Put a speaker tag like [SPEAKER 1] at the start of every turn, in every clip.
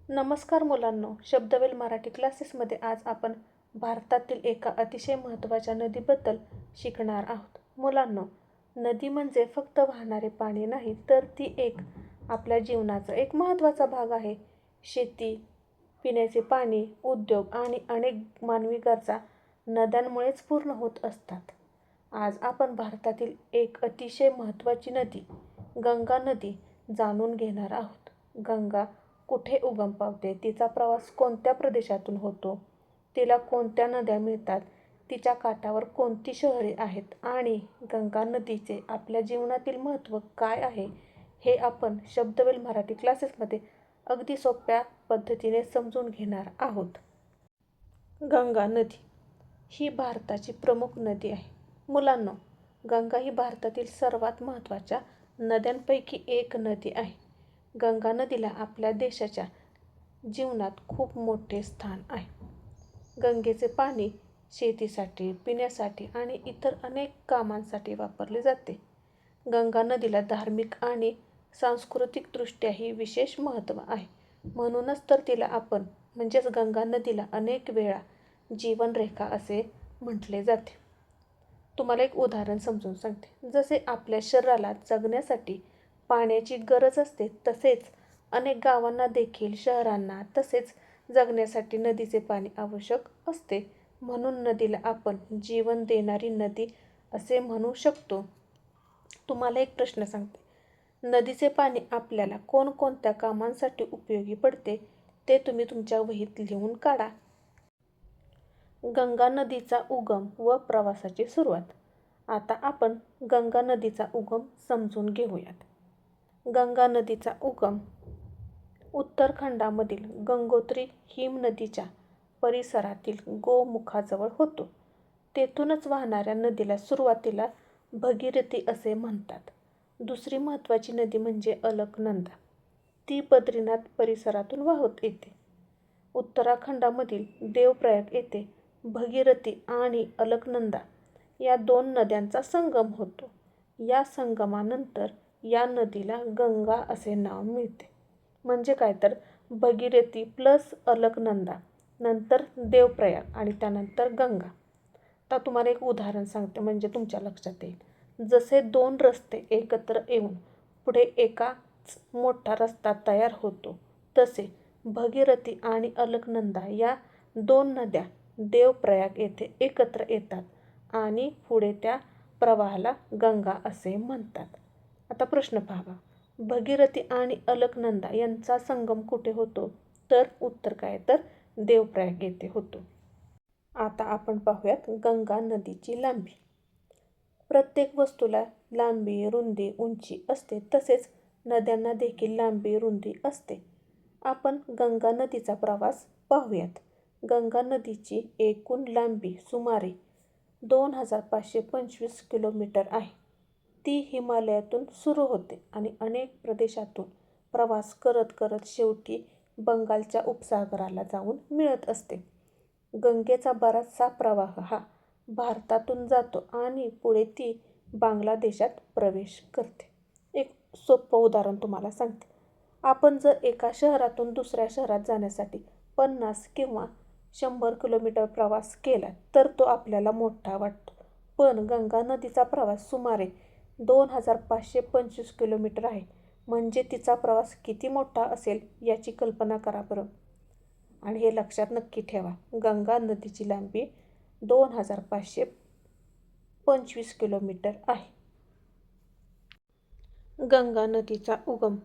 [SPEAKER 1] नमस्कार मुलांनो, शब्दवेल मराठी क्लासेसमध्ये आज आपण भारतातील एका अतिशय महत्त्वाच्या नदीबद्दल शिकणार आहोत. मुलांनो, नदी म्हणजे फक्त वाहणारे पाणी नाही, तर ती आपल्या जीवनाचा एक महत्त्वाचा भाग आहे. शेती, पिण्याचे पाणी, उद्योग आणि अनेक मानवी गरजा नद्यांमुळेच पूर्ण होत असतात. आज आपण भारतातील एक अतिशय महत्त्वाची नदी, गंगा नदी जाणून घेणार आहोत. गंगा कुठे उगम पावते, तिचा प्रवास कोणत्या प्रदेशातून होतो, तिला कोणत्या नद्या मिळतात, तिच्या काठावर कोणती शहरे आहेत आणि गंगा नदीचे आपल्या जीवनातील महत्त्व काय आहे, हे आपण शब्दवेल मराठी क्लासेसमध्ये अगदी सोप्या पद्धतीने समजून घेणार आहोत. गंगा नदी ही भारताची प्रमुख नदी आहे. मुलांनो, गंगा ही भारतातील सर्वात महत्त्वाच्या नद्यांपैकी एक नदी आहे. गंगा नदीला आपल्या देशाच्या जीवनात खूप मोठे स्थान आहे. गंगेचे पाणी शेतीसाठी, पिण्यासाठी आणि इतर अनेक कामांसाठी वापरले जाते. गंगा नदीला धार्मिक आणि सांस्कृतिकदृष्ट्याही विशेष महत्त्व आहे. म्हणूनच तर तिला आपण गंगा नदीला अनेक वेळा जीवनरेखा असे म्हटले जाते. तुम्हाला एक उदाहरण समजून सांगते. जसे आपल्या शरीराला जगण्यासाठी पाण्याची गरज असते, तसेच अनेक गावांना देखील, शहरांना तसेच जगण्यासाठी नदीचे पाणी आवश्यक असते. म्हणून नदीला आपण जीवन देणारी नदी असे म्हणू शकतो. तुम्हाला एक प्रश्न सांगते. नदीचे पाणी आपल्याला कोणकोणत्या कामांसाठी उपयोगी पडते, ते तुम्ही तुमच्या वहीत लिहून काढा. गंगा नदीचा उगम व प्रवासाची सुरुवात. आता आपण गंगा नदीचा उगम समजून घेऊयात. गंगा नदीचा उगम उत्तराखंडामधील गंगोत्री हिमनदीच्या परिसरातील गोमुखाजवळ होतो. तेथूनच वाहणाऱ्या नदीला सुरुवातीला भगीरथी असे म्हणतात. दुसरी महत्त्वाची नदी म्हणजे अलकनंदा. ती बद्रीनाथ परिसरातून वाहत येते. उत्तराखंडामधील देवप्रयाग येथे भगीरथी आणि अलकनंदा या दोन नद्यांचा संगम होतो. या संगमानंतर या नदीला गंगा असे नाव मिळते. म्हणजे काय तर भगीरथी प्लस अलकनंदा, नंतर देवप्रयाग आणि त्यानंतर गंगा. आता तुम्हाला एक उदाहरण सांगते म्हणजे तुमच्या लक्षात येईल. जसे दोन रस्ते एकत्र येऊन पुढे एकाच मोठा रस्ता तयार होतो, तसे भगीरथी आणि अलकनंदा या दोन नद्या देवप्रयाग येथे एकत्र येतात आणि पुढे त्या प्रवाहाला गंगा असे म्हणतात. आता प्रश्न पहा. भगीरथी आणि अलकनंदा यांचा संगम कुठे होतो, तर उत्तर काय तर देवप्रयाग येथे होतो. आता आपण पाहूयात गंगा नदीची लांबी. प्रत्येक वस्तूला लांबी, रुंदी, उंची असते, तसेच नद्यांना देखील लांबी, रुंदी असते. आपण गंगा नदीचा प्रवास पाहूयात. गंगा नदीची एकूण लांबी सुमारे 2525 किलोमीटर आहे. ती हिमालयातून सुरू होते आणि अनेक प्रदेशातून प्रवास करत करत शेवटी बंगालच्या उपसागराला जाऊन मिळत असते. गंगेचा बराचसा प्रवाह हा भारतातून जातो आणि पुढे ती बांगलादेशात प्रवेश करते. एक सोपं उदाहरण तुम्हाला सांगते. आपण जर एका शहरातून दुसऱ्या शहरात जाण्यासाठी 50 किंवा 100 किलोमीटर प्रवास केला तर तो आपल्याला मोठा वाटतो. पण गंगा नदीचा प्रवास सुमारे 2525 किलोमीटर आहे. म्हणजे तिचा प्रवास किती मोठा असेल याची कल्पना करा बरं. आणि हे लक्षात नक्की ठेवा. गंगा नदीची लांबी 2525 किलोमीटर आहे. गंगा नदीचा उगम.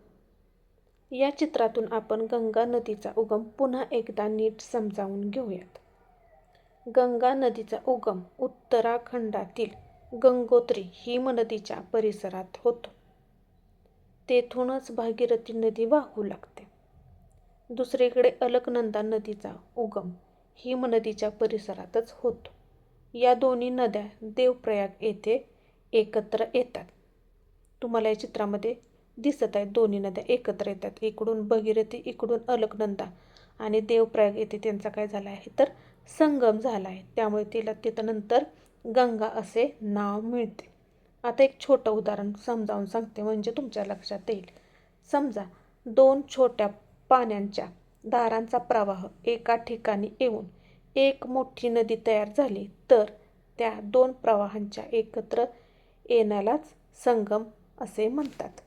[SPEAKER 1] या चित्रातून आपण गंगा नदीचा उगम पुन्हा एकदा नीट समजावून घेऊयात. गंगा नदीचा उगम उत्तराखंडातील गंगोत्री हिमनदीच्या परिसरात होतो. तेथूनच भागीरथी नदी वाहू लागते. दुसरीकडे अलकनंदा नदीचा उगम हिमनदीच्या परिसरातच होतो. या दोन्ही नद्या देवप्रयाग येथे एकत्र येतात. तुम्हाला या चित्रामध्ये दिसत आहेत दोन्ही नद्या एकत्र येतात. इकडून भगीरथी, इकडून अलकनंदा आणि देवप्रयाग येथे त्यांचा काय झाला आहे तर संगम झाला आहे. त्यामुळे तिथं नंतर गंगा असे नाव मिळते. आता एक छोटं उदाहरण समजावून सांगते म्हणजे तुमच्या लक्षात येईल. समजा दोन छोट्या पाण्याच्या धारांचा प्रवाह एका ठिकाणी येऊन एक मोठी नदी तयार झाली तर त्या दोन प्रवाहांच्या एकत्र येण्यालाच संगम असे म्हणतात.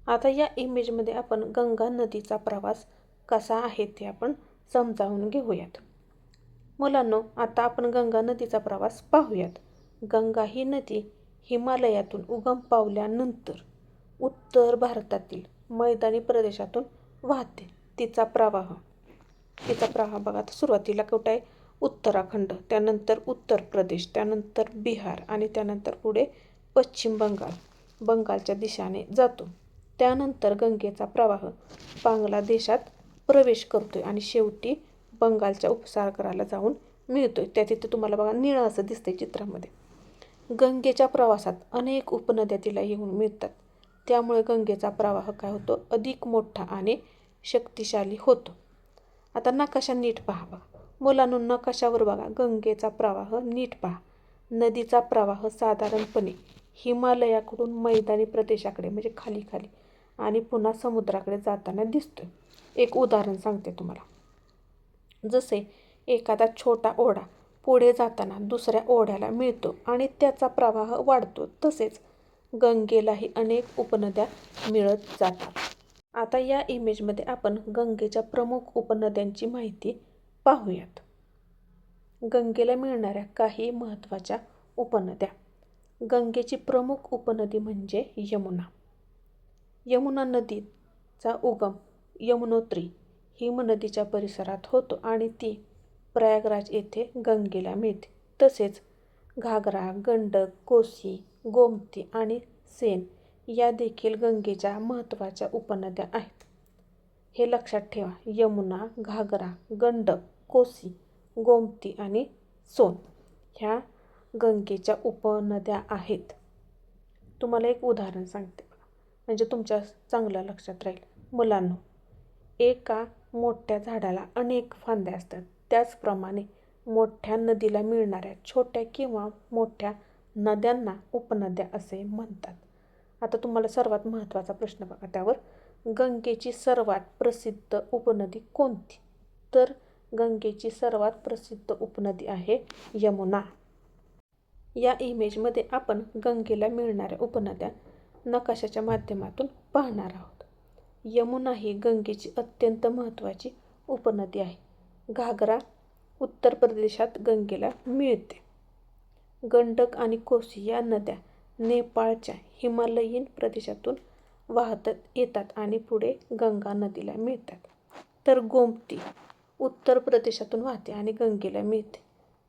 [SPEAKER 1] आता या इमेजमध्ये आपण गंगा नदीचा प्रवास कसा आहे ते आपण समजावून घेऊयात. मुलांनो, आता आपण गंगा नदीचा प्रवास पाहूयात. गंगा ही नदी हिमालयातून उगम पावल्यानंतर उत्तर भारतातील मैदानी प्रदेशातून वाहते. तिचा प्रवाह बघा, आता सुरुवातीला कुठं आहे? उत्तराखंड, त्यानंतर उत्तर प्रदेश, त्यानंतर बिहार आणि त्यानंतर पुढे पश्चिम बंगालच्या दिशेने जातो. त्यानंतर गंगेचा प्रवाह बांगलादेशात प्रवेश करतोय आणि शेवटी बंगालच्या उपसागराला जाऊन मिळतोय. त्या तिथे तुम्हाला बघा निळं असं दिसतंय चित्रामध्ये. गंगेच्या प्रवासात अनेक उपनद्या तिला येऊन मिळतात. त्यामुळे गंगेचा प्रवाह काय होतो? अधिक मोठा आणि शक्तिशाली होतो. आता नकाशा नीट पहा बघा. मुलांनो, नकाशावर बघा गंगेचा प्रवाह नीट पहा. नदीचा प्रवाह साधारणपणे हिमालयाकडून मैदानी प्रदेशाकडे म्हणजे खाली आणि पुन्हा समुद्राकडे जाताना दिसतोय. एक उदाहरण सांगते तुम्हाला. जसे एखादा छोटा ओढा पुढे जाताना दुसऱ्या ओढ्याला मिळतो आणि त्याचा प्रवाह वाढतो, तसेच गंगेलाही अनेक उपनद्या मिळत जातात. आता या इमेजमध्ये आपण गंगेच्या प्रमुख उपनद्यांची माहिती पाहूयात. गंगेला मिळणाऱ्या काही महत्त्वाच्या उपनद्या. गंगेची प्रमुख उपनदी म्हणजे यमुना. यमुना नदीचा उगम यमुनोत्री हिमनदीच्या परिसरात होतो आणि ती प्रयागराज येथे गंगेला मिळते. तसेच घागरा, गंडक, कोसी, गोमती आणि सेन या देखील गंगेच्या महत्त्वाच्या उपनद्या आहेत. हे लक्षात ठेवा. यमुना, घागरा, गंडक, कोसी, गोमती आणि सोन ह्या गंगेच्या उपनद्या आहेत. तुम्हाला एक उदाहरण सांगते म्हणजे तुमच्या चांगलं लक्षात राहील. मुलांनो, एका मोठ्या झाडाला अनेक फांद्या असतात. त्याचप्रमाणे मोठ्या नदीला मिळणाऱ्या छोट्या किंवा मोठ्या नद्यांना उपनद्या असे म्हणतात. आता तुम्हाला सर्वात महत्त्वाचा प्रश्न बघा त्यावर. गंगेची सर्वात प्रसिद्ध उपनदी कोणती? तर गंगेची सर्वात प्रसिद्ध उपनदी आहे यमुना. या इमेजमध्ये आपण गंगेला मिळणाऱ्या उपनद्या नकाशाच्या माध्यमातून पाहणार आहोत. यमुना ही गंगेची अत्यंत महत्त्वाची उपनदी आहे. घागरा उत्तर प्रदेशात गंगेला मिळते. गंडक आणि कोसी या नद्या नेपाळच्या हिमालयीन प्रदेशातून वाहत येतात आणि पुढे गंगा नदीला मिळतात. तर गोमती उत्तर प्रदेशातून वाहते आणि गंगेला मिळते.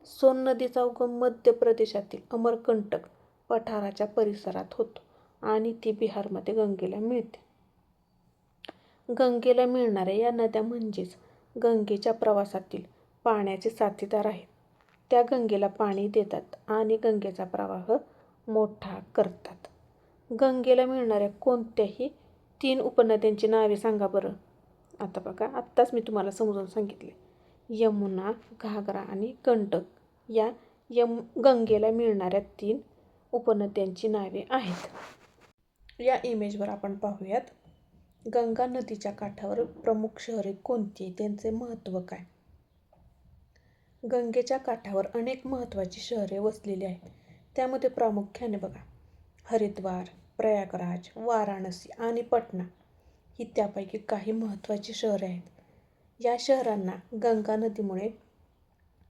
[SPEAKER 1] सोन नदीचा उगम मध्य प्रदेशातील अमरकंटक पठाराच्या परिसरात होतो आणि ती बिहारमध्ये गंगेला मिळते. गंगेला मिळणाऱ्या या नद्या म्हणजेच गंगेच्या प्रवासातील पाण्याचे साथीदार आहेत. त्या गंगेला पाणी देतात आणि गंगेचा प्रवाह मोठा करतात. गंगेला मिळणाऱ्या कोणत्याही 3 उपनद्यांची नावे सांगा बरं. आता बघा, आत्ताच मी तुम्हाला समजावून सांगितले. यमुना, घागरा आणि गंडक या गंगेला मिळणाऱ्या 3 उपनद्यांची नावे आहेत. या इमेजवर आपण पाहूयात. गंगा नदीच्या काठावर प्रमुख शहरे कोणती? त्यांचे महत्त्व काय? गंगेच्या काठावर अनेक महत्त्वाची शहरे वसलेली आहेत. त्यामध्ये प्रामुख्याने बघा हरिद्वार, प्रयागराज, वाराणसी आणि पटना ही त्यापैकी काही महत्त्वाची शहरे आहेत. या शहरांना गंगा नदीमुळे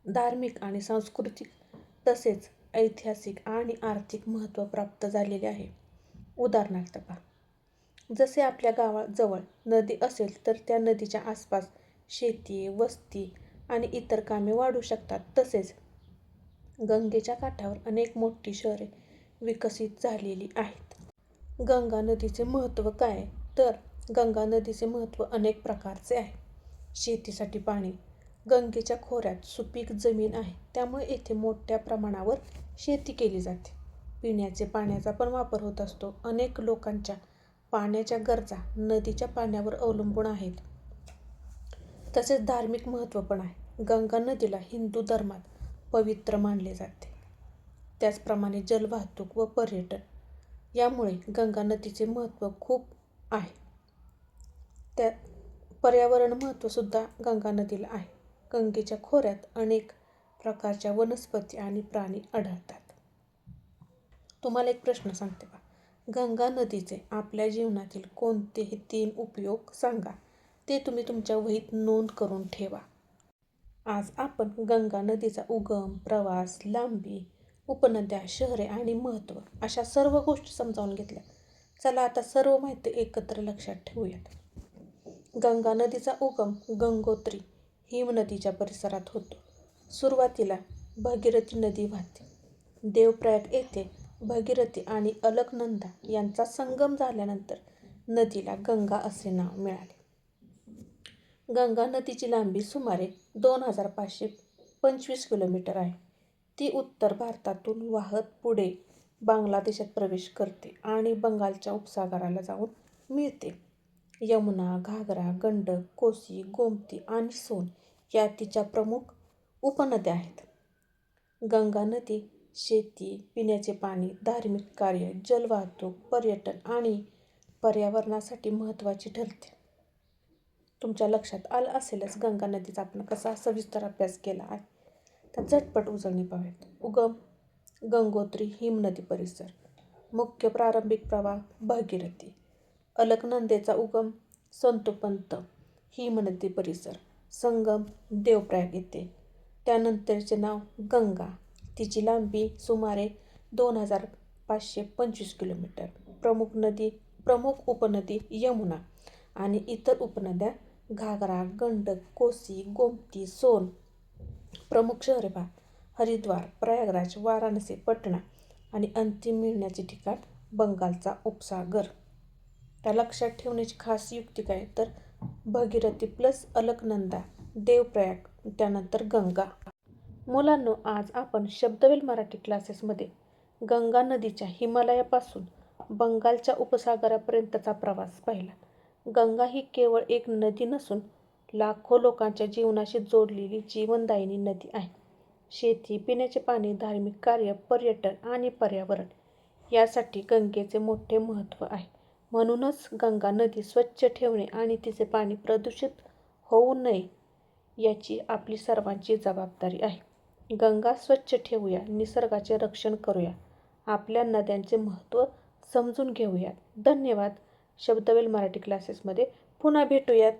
[SPEAKER 1] धार्मिक आणि सांस्कृतिक तसेच ऐतिहासिक आणि आर्थिक महत्त्व प्राप्त झालेले आहे. उदाहरणार्थ पहा, जसे आपल्या गावाजवळ नदी असेल तर त्या नदीच्या आसपास शेती, वस्ती आणि इतर कामे वाढू शकतात. तसेच गंगेच्या काठावर अनेक मोठी शहरे विकसित झालेली आहेत. गंगा नदीचे महत्त्व काय? तर गंगा नदीचे महत्त्व अनेक प्रकारचे आहे. शेतीसाठी पाणी. गंगेच्या खोऱ्यात सुपीक जमीन आहे, त्यामुळे येथे मोठ्या प्रमाणावर शेती केली जाते. पिण्याचे पाण्याचा पण वापर होत असतो. अनेक लोकांच्या पाण्याच्या गरजा नदीच्या पाण्यावर अवलंबून आहेत. तसेच धार्मिक महत्त्व पण आहे. गंगा नदीला हिंदू धर्मात पवित्र मानले जाते. त्याचप्रमाणे जलवाहतूक व पर्यटन यामुळे गंगा नदीचे महत्त्व खूप आहे. पर्यावरण महत्त्वसुद्धा गंगा नदीला आहे. गंगेच्या खोऱ्यात अनेक प्रकारच्या वनस्पती आणि प्राणी आढळतात. तुम्हाला एक प्रश्न सांगते बा. गंगा नदीचे आपल्या जीवनातील कोणतेही 3 उपयोग सांगा. ते तुम्ही तुमच्या वहीत नोंद करून ठेवा. आज आपण गंगा नदीचा उगम, प्रवास, लांबी, उपनद्या, शहरे आणि महत्त्व अशा सर्व गोष्टी समजावून घेतल्या. चला आता सर्व माहिती एकत्र लक्षात ठेवूयात. गंगा नदीचा उगम गंगोत्री हिमनदीच्या परिसरात होतो. सुरुवातीला भगीरथी नदी वाहते. देवप्रयाग येथे भगीरथी आणि अलकनंदा यांचा संगम झाल्यानंतर नदीला गंगा असे नाव मिळाले. गंगा नदीची लांबी सुमारे 2525 किलोमीटर आहे. ती उत्तर भारतातून वाहत पुढे बांगलादेशात प्रवेश करते आणि बंगालच्या उपसागराला जाऊन मिळते. यमुना, घागरा, गंडक, कोसी, गोमती आणि सोन या तिच्या प्रमुख उपनद्या आहेत. गंगा नदी शेती, पिण्याचे पाणी, धार्मिक कार्य, जलवाहतूक, पर्यटन आणि पर्यावरणासाठी महत्त्वाची ठरते. तुमच्या लक्षात आलं असेलच गंगा नदीचा आपण कसा सविस्तर अभ्यास केला आहे. तर झटपट उजळणी पाहूयात. उगम गंगोत्री हिमनदी परिसर. मुख्य प्रारंभिक प्रवाह भगीरथी. अलकनंदेचा उगम संतोपंत हिमनदी परिसर. संगम देवप्रयाग येथे. त्यानंतरचे नाव गंगा. तिची लांबी सुमारे 2525 किलोमीटर. प्रमुख उपनदी यमुना आणि इतर उपनद्या घागरा, गंडक, कोसी, गोमती, सोन. प्रमुख शहरे पहा. हरिद्वार, प्रयागराज, वाराणसी, पटना आणि अंतिम मिळण्याचे ठिकाण बंगालचा उपसागर. त्या लक्षात ठेवण्याची खास युक्ती काय तर भगीरथी प्लस अलकनंदा, देवप्रयाग, त्यानंतर गंगा. मुलांनो, आज आपण शब्दवेल मराठी क्लासेसमध्ये गंगा नदीच्या हिमालयापासून बंगालच्या उपसागरापर्यंतचा प्रवास पाहिला. गंगा ही केवळ एक नदी नसून लाखो लोकांच्या जीवनाशी जोडलेली जीवनदायिनी नदी आहे. शेती, पिण्याचे पाणी, धार्मिक कार्य, पर्यटन आणि पर्यावरण यासाठी गंगेचे मोठे महत्त्व आहे. म्हणूनच गंगा नदी स्वच्छ ठेवणे आणि तिचे पाणी प्रदूषित होऊ नये याची आपली सर्वांची जबाबदारी आहे. गंगा स्वच्छ ठेवूया, निसर्गाचे रक्षण करूया, आपल्या नद्यांचे महत्त्व समजून घेऊयात. धन्यवाद. शब्दवेल मराठी क्लासेसमध्ये पुन्हा भेटूयात.